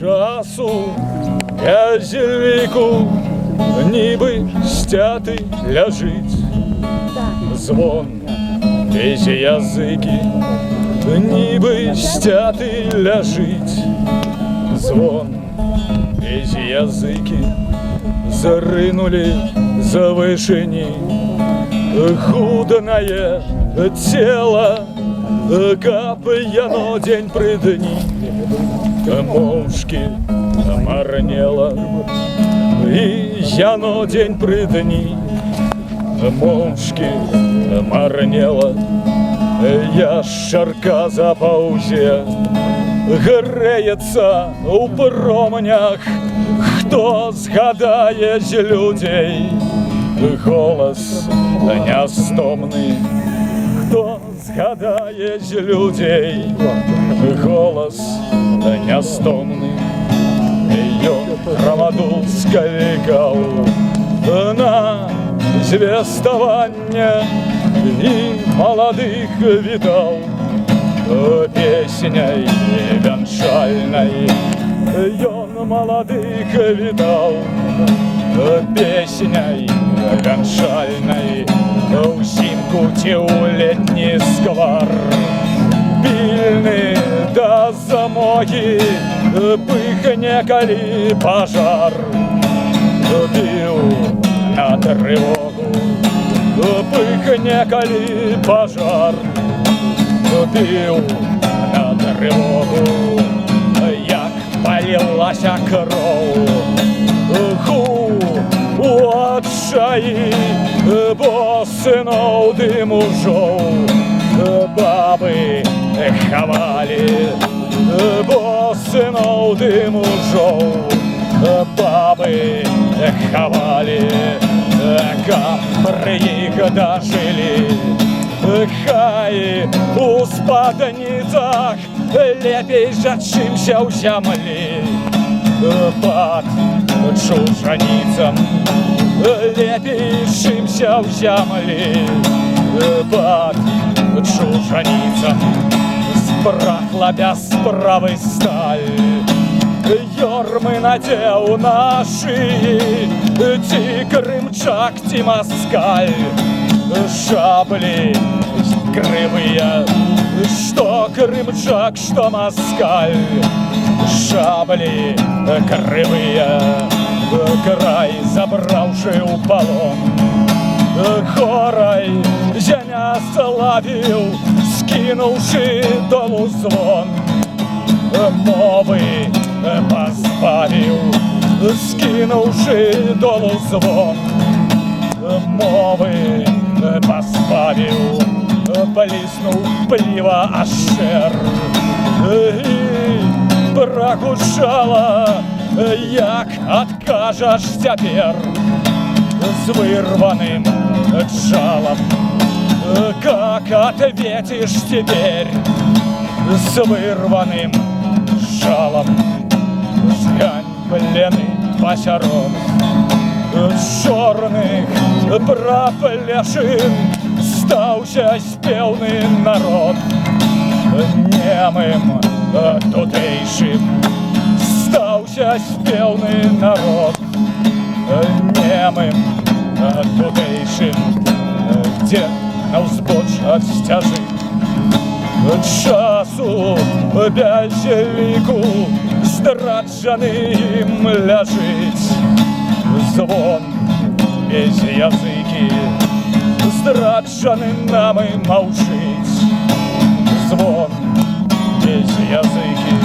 часу без ліку, ніби стятий ляжить. Звон без язики, ніби стятий ляжить. Звон без язики, заринули завышені. Худое тело, капьяно день при дні. Мовчки марнело, і яно день при дні. Мовчки марнело, ящерка за паузе. Греється у променях, хто згадає з людей. Голос нестомний, хто згадає з людей. Голос нестомний, ён громаду скликав на звездование и молодых вітав песней венчальной. Ён молодых вітав песней венчальной. Узимку ці у летний сквар, пильный до замоги, пыхне, коли пожар. Бил на тревогу, пыхне, коли пожар. Бил на тревогу, як полилася кров. У отчаї, бо синов ды мужов бабы ховали, бо синов ды мужов бабы ховали. Каб їх дожили, хай у спадницах лепей жа, чимся у землі. Под чужаницам лепей, чимся у землі. Под чужаницам спрахла без справы сталь. Ёрмы надел на шиї, ті кримчак, ті москаль. Шабли кривые, что крымчак, что москаль. Шабли кривые, край забравший у полон. Хорой Женя славил, скинувши долу звон. Мовы позбавил, скинувши долу звон. Мовы позбавил, блиснув пліва ашер. І прокучала, як откажеш тепер з вирваним джалом. Как ответишь теперь с вырванным жалом? Сгань пленный пасярок чорных проплешин, стаўся спелный народ. Немым тутейшим стаўся спелный народ. Немым тутейшим, где на узбоч ад сцяжы часу без ліку, здраджаны ім ляжыць. Звон без языкі, здраджаны нам і маўчыць. Звон без языкі,